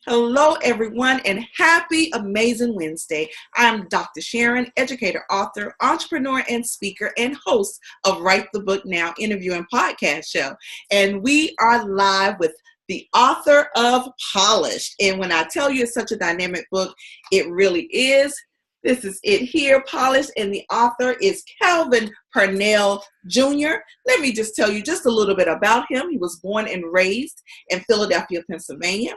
Hello, everyone, and happy Amazing Wednesday. I'm Dr. Sharon, educator, author, entrepreneur, and speaker, and host of Write the Book Now interview and podcast show. And we are live with the author of Polished. And when I tell you it's such a dynamic book, it really is. This is it here, Polished, and the author is Calvin Purnell Jr. Let me just tell you just a little bit about him. He was born and raised in Philadelphia, Pennsylvania.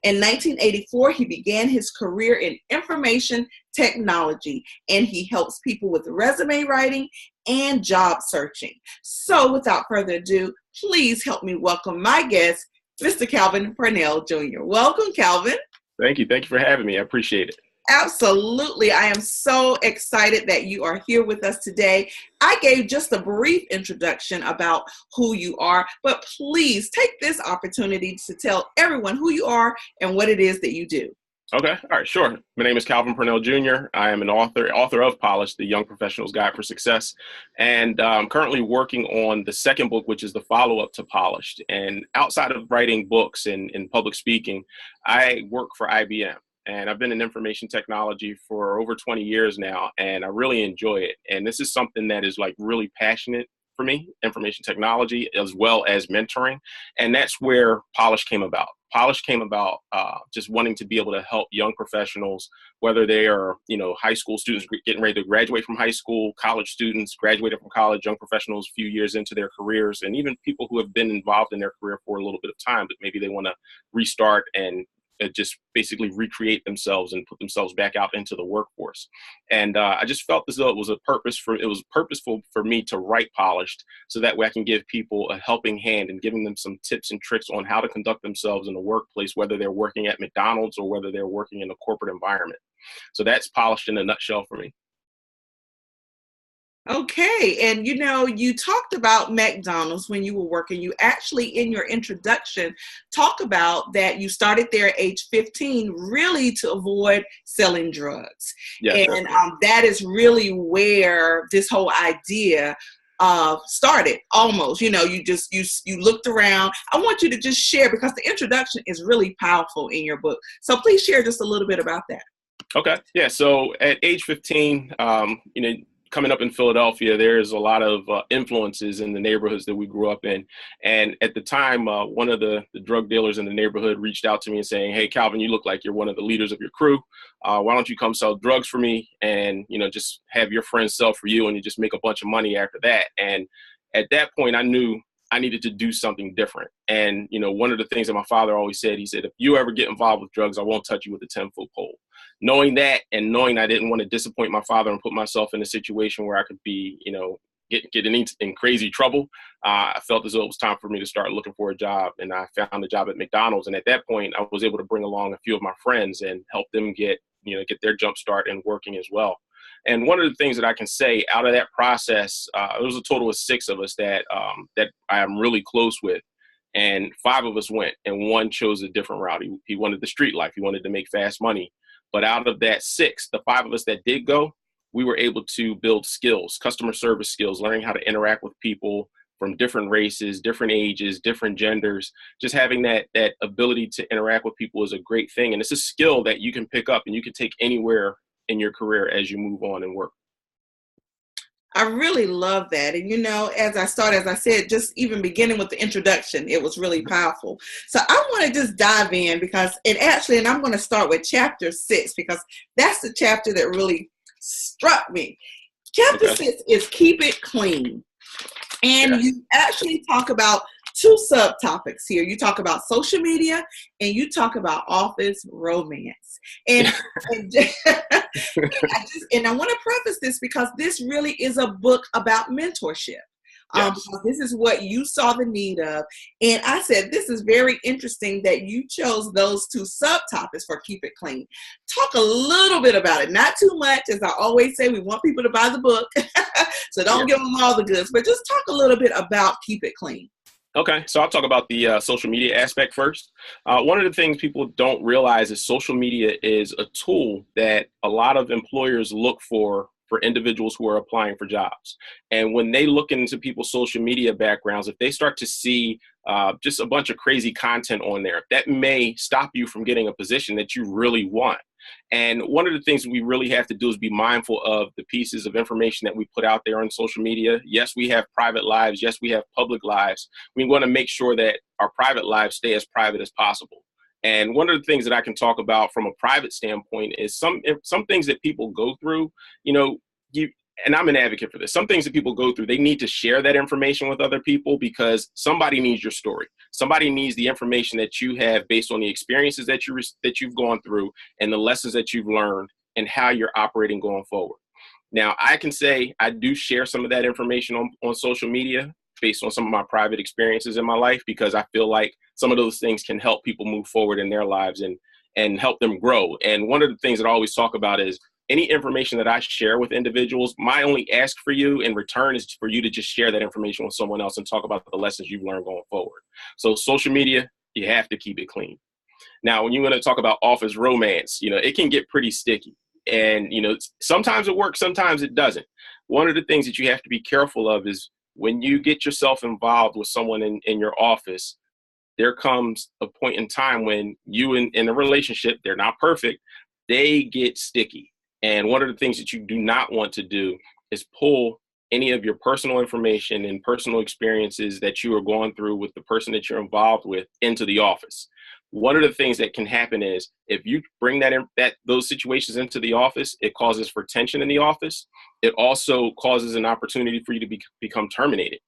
In 1984, he began his career in information technology, and he helps people with resume writing and job searching. So without further ado, please help me welcome my guest, Mr. Calvin Purnell Jr. Welcome, Calvin. Thank you. Thank you for having me. I appreciate it. Absolutely. I am so excited that you are here with us today. I gave just a brief introduction about who you are, but please take this opportunity to tell everyone who you are and what it is that you do. Okay. All right. Sure. My name is Calvin Purnell Jr. I am an author of Polished, the Young Professional's Guide for Success. And I'm currently working on the second book, which is the follow-up to Polished. And outside of writing books and public speaking, I work for IBM. And I've been in information technology for over 20 years now, and I really enjoy it. And this is something that is like really passionate for me, information technology, as well as mentoring. And that's where Polish came about. Polish came about just wanting to be able to help young professionals, whether they are, high school students getting ready to graduate from high school, college students graduated from college, young professionals a few years into their careers, and even people who have been involved in their career for a little bit of time, but maybe they want to restart and just basically recreate themselves and put themselves back out into the workforce. And I just felt as though it was purposeful for me to write Polished, so that way I can give people a helping hand and giving them some tips and tricks on how to conduct themselves in the workplace, whether they're working at McDonald's or whether they're working in a corporate environment. So that's Polished in a nutshell for me. Okay, and you talked about McDonald's when you were working. You actually, in your introduction, talk about that you started there at age 15 really to avoid selling drugs. Yes, and that is really where this whole idea started almost. You looked around. I want you to just share, because the introduction is really powerful in your book. So please share just a little bit about that. Okay, yeah, so at age 15, coming up in Philadelphia, there's a lot of influences in the neighborhoods that we grew up in. And at the time, one of the drug dealers in the neighborhood reached out to me and saying, "Hey, Calvin, you look like you're one of the leaders of your crew. Why don't you come sell drugs for me and, just have your friends sell for you, and you just make a bunch of money after that." And at that point, I knew I needed to do something different. And, one of the things that my father always said, he said, "If you ever get involved with drugs, I won't touch you with a 10-foot pole." Knowing that, and knowing I didn't want to disappoint my father and put myself in a situation where I could be, get in crazy trouble, I felt as though it was time for me to start looking for a job. And I found a job at McDonald's. And at that point, I was able to bring along a few of my friends and help them get their jump start and working as well. And one of the things that I can say out of that process, there was a total of 6 of us that I am really close with. And 5 of us went, and one chose a different route. He wanted the street life. He wanted to make fast money. But out of that 6, the 5 of us that did go, we were able to build skills, customer service skills, learning how to interact with people from different races, different ages, different genders. Just having that ability to interact with people is a great thing. And it's a skill that you can pick up and you can take anywhere in your career as you move on and work. I really love that. And, as I said, just even beginning with the introduction, it was really powerful. So I want to just dive in and I'm going to start with chapter 6, because that's the chapter that really struck me. Chapter 6 is Keep It Clean. And you actually talk about 2 subtopics here. You talk about social media and you talk about office romance. And I want to preface this because this really is a book about mentorship. Yes. This is what you saw the need of. And I said, this is very interesting that you chose those 2 subtopics for Keep It Clean. Talk a little bit about it. Not too much. As I always say, we want people to buy the book. So don't give them all the goods, but just talk a little bit about Keep It Clean. Okay, so I'll talk about the social media aspect first. One of the things people don't realize is social media is a tool that a lot of employers look for for individuals who are applying for jobs. And when they look into people's social media backgrounds, if they start to see just a bunch of crazy content on there, that may stop you from getting a position that you really want. And one of the things we really have to do is be mindful of the pieces of information that we put out there on social media. Yes, we have private lives. Yes, we have public lives. We want to make sure that our private lives stay as private as possible. And one of the things that I can talk about from a private standpoint is some things that people go through, and I'm an advocate for this. Some things that people go through, they need to share that information with other people because somebody needs your story. Somebody needs the information that you have based on the experiences that you've gone through and the lessons that you've learned and how you're operating going forward. Now, I can say I do share some of that information on social media based on some of my private experiences in my life because I feel like some of those things can help people move forward in their lives and help them grow. And one of the things that I always talk about is any information that I share with individuals, my only ask for you in return is for you to just share that information with someone else and talk about the lessons you've learned going forward. So social media, you have to keep it clean. Now, when you want to talk about office romance, it can get pretty sticky. And, sometimes it works, sometimes it doesn't. One of the things that you have to be careful of is when you get yourself involved with someone in your office, there comes a point in time when you in a relationship, they're not perfect, they get sticky. And one of the things that you do not want to do is pull any of your personal information and personal experiences that you are going through with the person that you're involved with into the office. One of the things that can happen is if you bring those situations into the office, it causes for tension in the office. It also causes an opportunity for you to become terminated.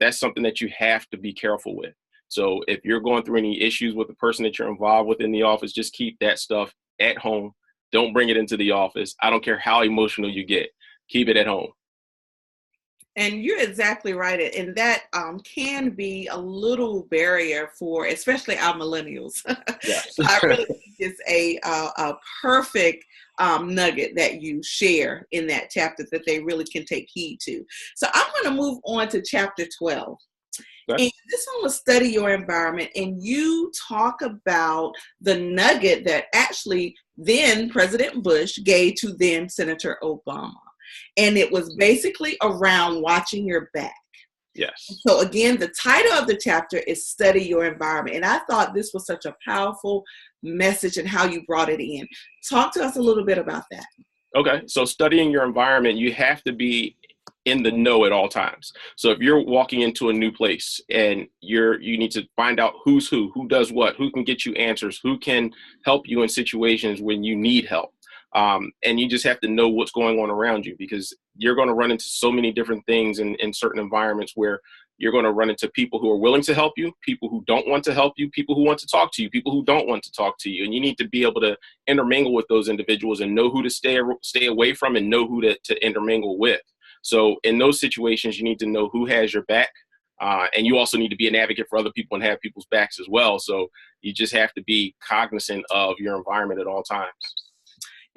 That's something that you have to be careful with. So if you're going through any issues with the person that you're involved with in the office, just keep that stuff at home. Don't bring it into the office. I don't care how emotional you get. Keep it at home. And you're exactly right. And that can be a little barrier for especially our millennials. Yes. I really think it's a perfect nugget that you share in that chapter that they really can take heed to. So I'm going to move on to chapter 12. Okay. And this one was study your environment. And you talk about the nugget that actually then President Bush gave to then Senator Obama. And it was basically around watching your back. Yes. So again, the title of the chapter is Study Your Environment. And I thought this was such a powerful message and how you brought it in. Talk to us a little bit about that. Okay. So studying your environment, you have to be in the know at all times. So if you're walking into a new place and you need to find out who's who does what, who can get you answers, who can help you in situations when you need help. And you just have to know what's going on around you because you're going to run into so many different things in certain environments where you're going to run into people who are willing to help you, people who don't want to help you, people who want to talk to you, people who don't want to talk to you. And you need to be able to intermingle with those individuals and know who to stay away from and know who to intermingle with. So in those situations, you need to know who has your back. And you also need to be an advocate for other people and have people's backs as well. So you just have to be cognizant of your environment at all times.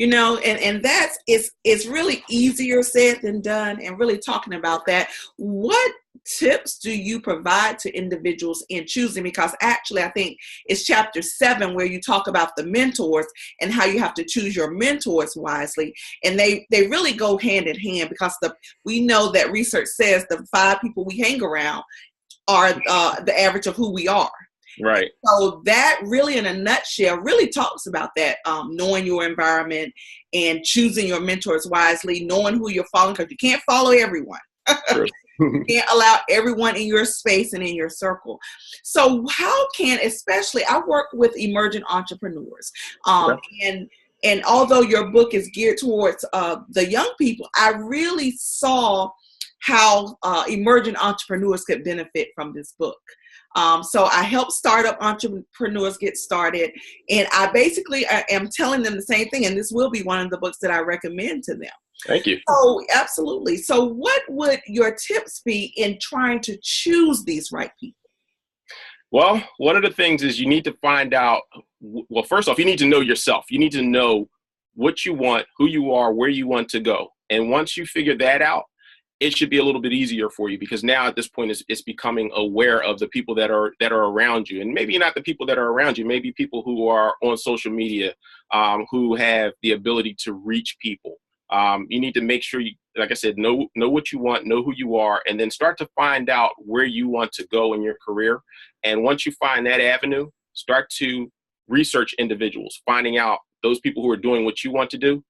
And it's really easier said than done. And really talking about that, what tips do you provide to individuals in choosing? Because actually, I think it's chapter 7 where you talk about the mentors and how you have to choose your mentors wisely. And they really go hand in hand because we know that research says the 5 people we hang around are the average of who we are. Right. So that really, in a nutshell, really talks about that, knowing your environment and choosing your mentors wisely, knowing who you're following, because you can't follow everyone. You can't allow everyone in your space and in your circle. So how especially, I work with emerging entrepreneurs, and although your book is geared towards the young people, I really saw how emerging entrepreneurs could benefit from this book. So I help startup entrepreneurs get started, and I basically am telling them the same thing, and this will be one of the books that I recommend to them. Thank you. So absolutely. So what would your tips be in trying to choose these right people? Well, one of the things is you need to find out, well, first off, you need to know yourself. You need to know what you want, who you are, where you want to go. And once you figure that out, it should be a little bit easier for you because now at this point it's becoming aware of the people that are around you. And maybe not the people that are around you, maybe people who are on social media, who have the ability to reach people You need to make sure you, like I said, know what you want, know who you are, and then start to find out where you want to go in your career. And once you find that avenue, start to research individuals, finding out those people who are doing what you want to do,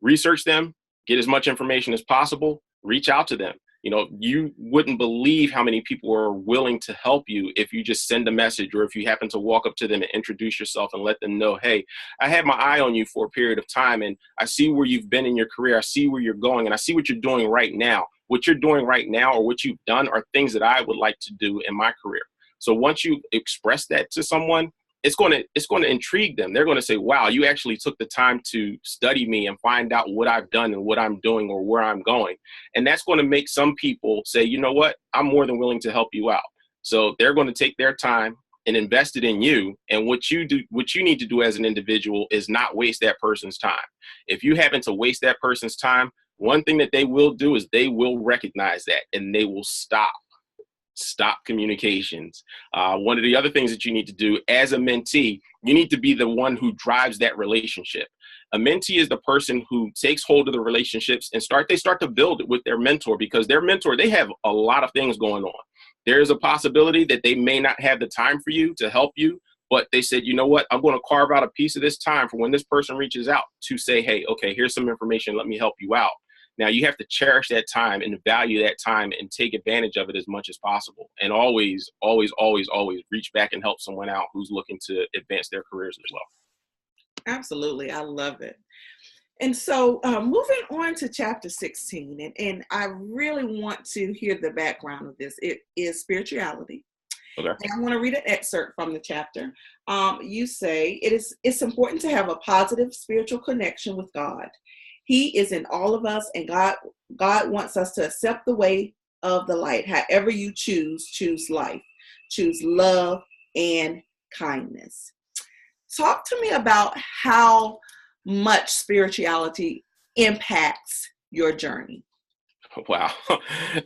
research them, get as much information as possible, reach out to them. You wouldn't believe how many people are willing to help you if you just send a message, or if you happen to walk up to them and introduce yourself and let them know, hey, I had my eye on you for a period of time, and I see where you've been in your career. I see where you're going, and I see what you're doing right now. What you're doing right now, or what you've done, are things that I would like to do in my career. So once you express that to someone, it's going to intrigue them. They're going to say, wow, you actually took the time to study me and find out what I've done and what I'm doing or where I'm going. And that's going to make some people say, you know what, I'm more than willing to help you out. So they're going to take their time and invest it in you. And what you need to do as an individual is not waste that person's time. If you happen to waste that person's time, one thing that they will do is they will recognize that, and they will stop communications. One of the other things that you need to do as a mentee, you need to be the one who drives that relationship. A mentee is the person who takes hold of the relationships and they start to build it with their mentor, because their mentor, they have a lot of things going on. There's a possibility that they may not have the time for you to help you, but they said, you know what, I'm going to carve out a piece of this time for when this person reaches out to say, hey, okay, here's some information. Let me help you out. Now, you have to cherish that time and value that time and take advantage of it as much as possible. And always, always, always, always reach back and help someone out who's looking to advance their careers as well. Absolutely. I love it. And so moving on to chapter 16, and I really want to hear the background of this. It is spirituality. Okay. And I want to read an excerpt from the chapter. You say, it's important to have a positive spiritual connection with God. He is in all of us, and God wants us to accept the way of the light. However you choose life, choose love and kindness. Talk to me about how much spirituality impacts your journey. Wow,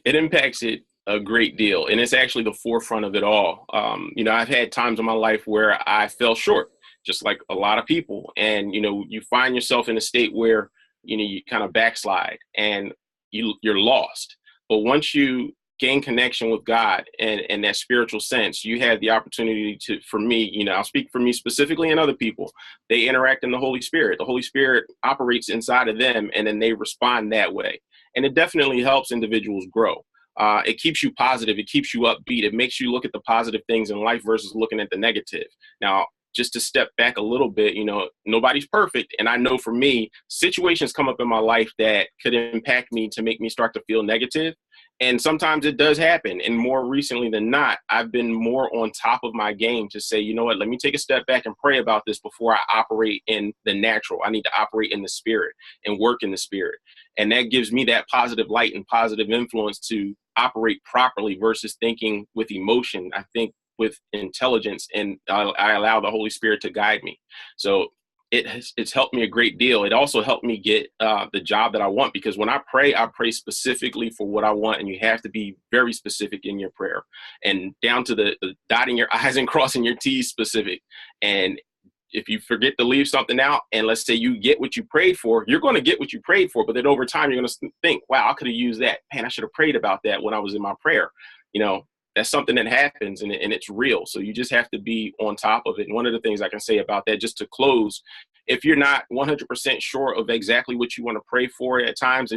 it impacts it a great deal, and it's actually the forefront of it all. I've had times in my life where I fell short, just like a lot of people, and you find yourself in a state where you kind of backslide and you're lost. But once you gain connection with God and that spiritual sense, you have the opportunity to, for me, I'll speak for me specifically and other people, they interact in the Holy Spirit. The Holy Spirit operates inside of them, and then they respond that way. And it definitely helps individuals grow. It keeps you positive. It keeps you upbeat. It makes you look at the positive things in life versus looking at the negative. Now, just to step back a little bit, nobody's perfect. And I know for me, situations come up in my life that could impact me to make me start to feel negative. And sometimes it does happen. And more recently than not, I've been more on top of my game to say, you know what, let me take a step back and pray about this before I operate in the natural. I need to operate in the spirit and work in the spirit. And that gives me that positive light and positive influence to operate properly versus thinking with emotion. I think with intelligence, and I allow the Holy Spirit to guide me. So it's helped me a great deal. It also helped me get the job that I want, because when I pray specifically for what I want, and you have to be very specific in your prayer, and down to the dotting your I's and crossing your T's specific. And if you forget to leave something out, and let's say you get what you prayed for, you're going to get what you prayed for, but then over time you're going to think, wow, I could have used that. Man, I should have prayed about that when I was in my prayer. That's something that happens, and it's real. So you just have to be on top of it. And one of the things I can say about that, just to close, if you're not 100% sure of exactly what you want to pray for at times,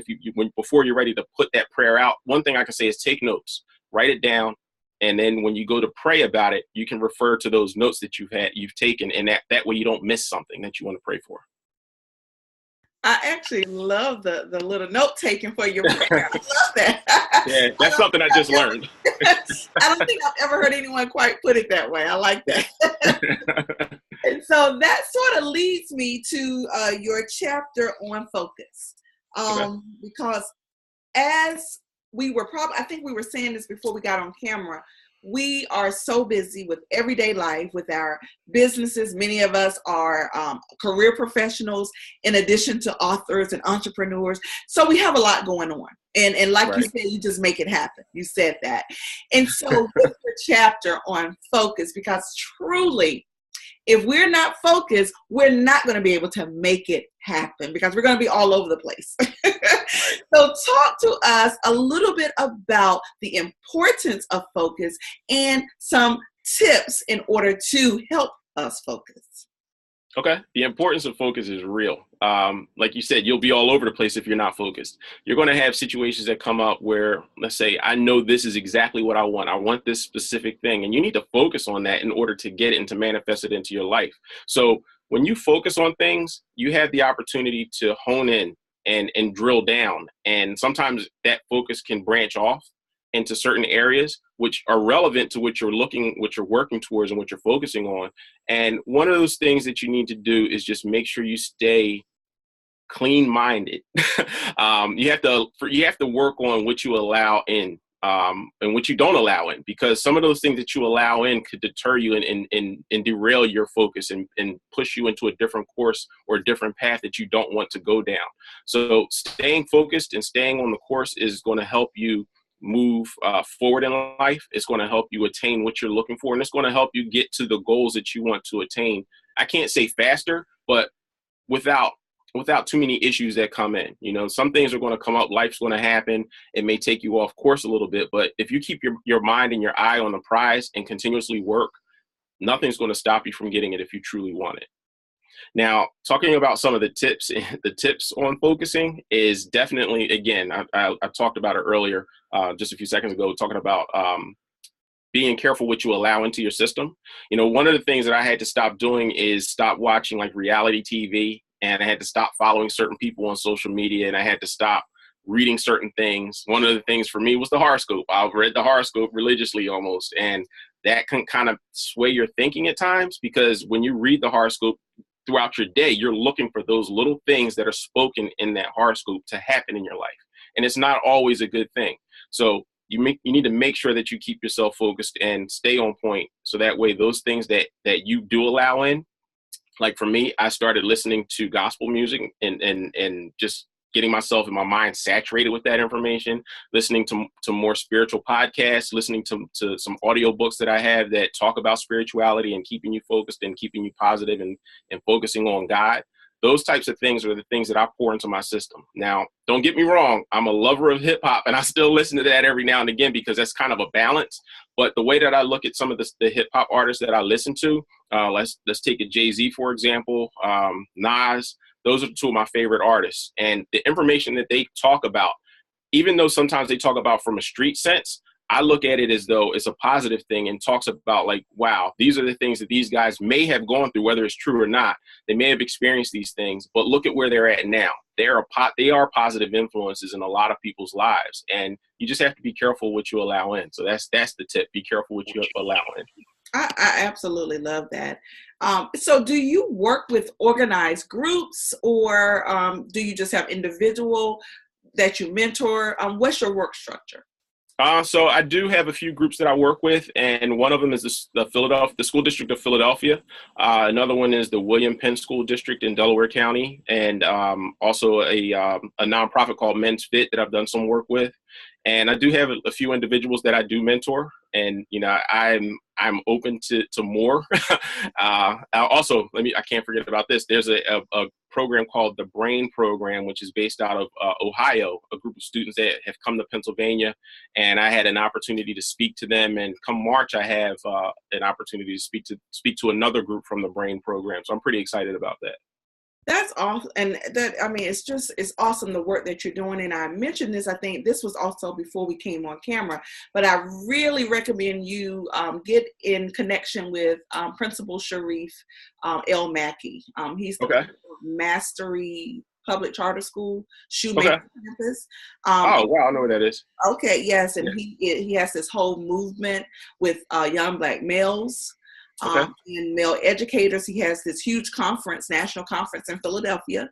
before you're ready to put that prayer out, one thing I can say is take notes, write it down. And then when you go to pray about it, you can refer to those notes that you've taken, and that way you don't miss something that you want to pray for. I actually love the little note taking for your prayer. I love that. Yeah, that's something I just learned. I don't think I've ever heard anyone quite put it that way. I like that. And so that sort of leads me to your chapter on focus. Because as we were I think we were saying this before we got on camera, we are so busy with everyday life, with our businesses. Many of us are career professionals, in addition to authors and entrepreneurs. So we have a lot going on. And like you said, you just make it happen. You said that. And so with the chapter on focus, because truly, if we're not focused, we're not going to be able to make it happen because we're going to be all over the place. So talk to us a little bit about the importance of focus and some tips in order to help us focus. Okay. The importance of focus is real. Like you said, you'll be all over the place if you're not focused. You're going to have situations that come up where, let's say, I know this is exactly what I want. I want this specific thing. And you need to focus on that in order to get it and to manifest it into your life. So when you focus on things, you have the opportunity to hone in and drill down. And sometimes that focus can branch off into certain areas which are relevant to what you're working towards and what you're focusing on. And one of those things that you need to do is just make sure you stay clean-minded. You have to work on what you allow in and what you don't allow in, because some of those things that you allow in could deter you and derail your focus and push you into a different course or a different path that you don't want to go down. So staying focused and staying on the course is going to help you move forward in life. It's going to help you attain what you're looking for, and it's going to help you get to the goals that you want to attain. I can't say faster, but without too many issues that come in. You know, some things are going to come up, life's going to happen. It may take you off course a little bit, but if you keep your mind and your eye on the prize and continuously work, nothing's going to stop you from getting it if you truly want it. Now, talking about some of the tips on focusing is definitely, again, I talked about it earlier, just a few seconds ago, talking about being careful what you allow into your system. You know, one of the things that I had to stop doing is stop watching like reality TV, and I had to stop following certain people on social media, and I had to stop reading certain things. One of the things for me was the horoscope. I've read the horoscope religiously almost, and that can kind of sway your thinking at times, because when you read the horoscope throughout your day, you're looking for those little things that are spoken in that horoscope to happen in your life. And it's not always a good thing. So you need to make sure that you keep yourself focused and stay on point. So that way, those things that you do allow in, like for me, I started listening to gospel music and just getting myself and my mind saturated with that information, listening to more spiritual podcasts, listening to some audiobooks that I have that talk about spirituality and keeping you focused and keeping you positive and focusing on God. Those types of things are the things that I pour into my system. Now, don't get me wrong. I'm a lover of hip hop, and I still listen to that every now and again because that's kind of a balance. But the way that I look at some of the hip hop artists that I listen to, let's take a Jay-Z, for example, Nas. Those are two of my favorite artists. And the information that they talk about, even though sometimes they talk about from a street sense, I look at it as though it's a positive thing and talks about like, wow, these are the things that these guys may have gone through, whether it's true or not. They may have experienced these things, but look at where they're at now. They are positive influences in a lot of people's lives. And you just have to be careful what you allow in. So that's the tip. Be careful what you allow in. I absolutely love that. So do you work with organized groups, or do you just have individual that you mentor? What's your work structure? So I do have a few groups that I work with, and one of them is the School District of Philadelphia. Another one is the William Penn School District in Delaware County, and also a nonprofit called Men's Fit that I've done some work with. And I do have a few individuals that I do mentor, and you know I'm open to more. Also, I can't forget about this. There's a program called the BRAIN program, which is based out of Ohio, a group of students that have come to Pennsylvania, and I had an opportunity to speak to them. And come March, I have an opportunity to speak to another group from the BRAIN program. So I'm pretty excited about that. That's awesome. And it's awesome the work that you're doing. And I mentioned this, I think this was also before we came on camera, but I really recommend you get in connection with Principal Sharif El Mackey. He's the Mastery Public Charter School, Shoemaker campus. Oh, wow, I know what that is. Okay, yes. And he has this whole movement with young Black males. And male educators. He has this huge national conference in Philadelphia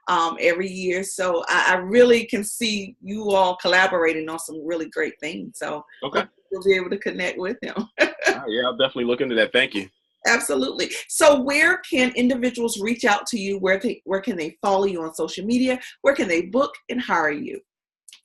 every year. So I really can see you all collaborating on some really great things. So you'll be able to connect with him. Yeah, I'll definitely look into that. Thank you. Absolutely. So where can individuals reach out to you? Where can they follow you on social media? Where can they book and hire you?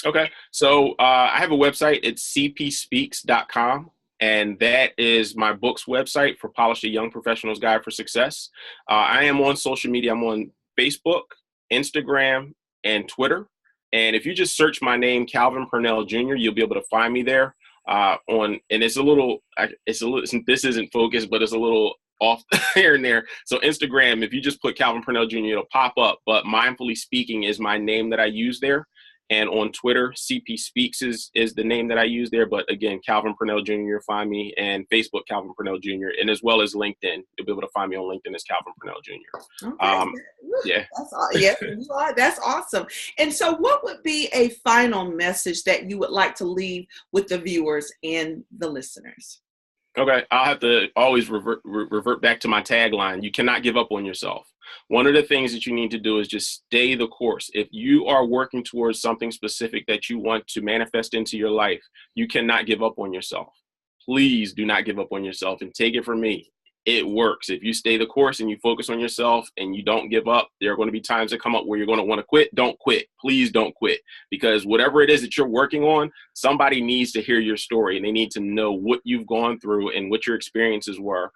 Okay. So I have a website. It's cpspeaks.com. And that is my book's website for Polish a Young Professional's Guide for Success. I am on social media. I'm on Facebook, Instagram, and Twitter. And if you just search my name, Calvin Purnell Jr., you'll be able to find me there. And it's a little, this isn't focused, but it's a little off here and there. So Instagram, if you just put Calvin Purnell Jr., it'll pop up. But Mindfully Speaking is my name that I use there. And on Twitter, CP Speaks is the name that I use there. But again, Calvin Purnell Jr., you'll find me, and Facebook, Calvin Purnell Jr., and as well as LinkedIn. You'll be able to find me on LinkedIn as Calvin Purnell Jr. Okay. Yeah. Yes, you are. That's awesome. And so what would be a final message that you would like to leave with the viewers and the listeners? Okay, I'll have to always revert back to my tagline. You cannot give up on yourself. One of the things that you need to do is just stay the course. If you are working towards something specific that you want to manifest into your life, you cannot give up on yourself. Please do not give up on yourself, and take it from me. It works. If you stay the course and you focus on yourself and you don't give up, there are going to be times that come up where you're going to want to quit. Don't quit. Please don't quit, because whatever it is that you're working on, somebody needs to hear your story, and they need to know what you've gone through and what your experiences were.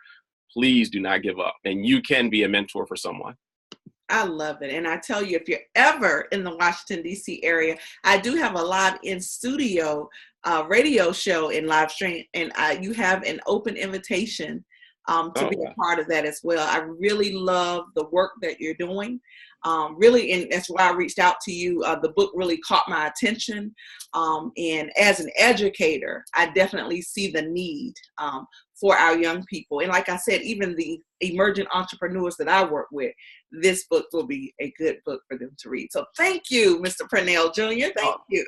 Please do not give up, and you can be a mentor for someone. I love it. And I tell you, if you're ever in the Washington, D.C. area, I do have a live in studio radio show in live stream, and you have an open invitation to be a part of that as well. I really love the work that you're doing. Really, and that's why I reached out to you. The book really caught my attention. And as an educator, I definitely see the need for our young people. And like I said, even the emerging entrepreneurs that I work with, this book will be a good book for them to read. So thank you, Mr. Purnell Jr. Thank you.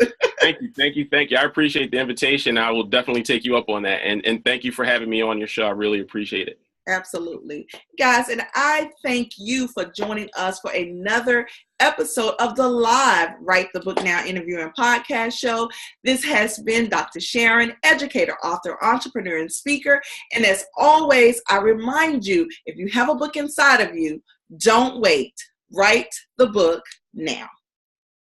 Thank you. I appreciate the invitation. I will definitely take you up on that. And thank you for having me on your show. I really appreciate it. Absolutely. Guys, and I thank you for joining us for another episode of the live Write the Book Now interview and podcast show. This has been Dr. Sharon, educator, author, entrepreneur, and speaker. And as always, I remind you, if you have a book inside of you, don't wait. Write the book now.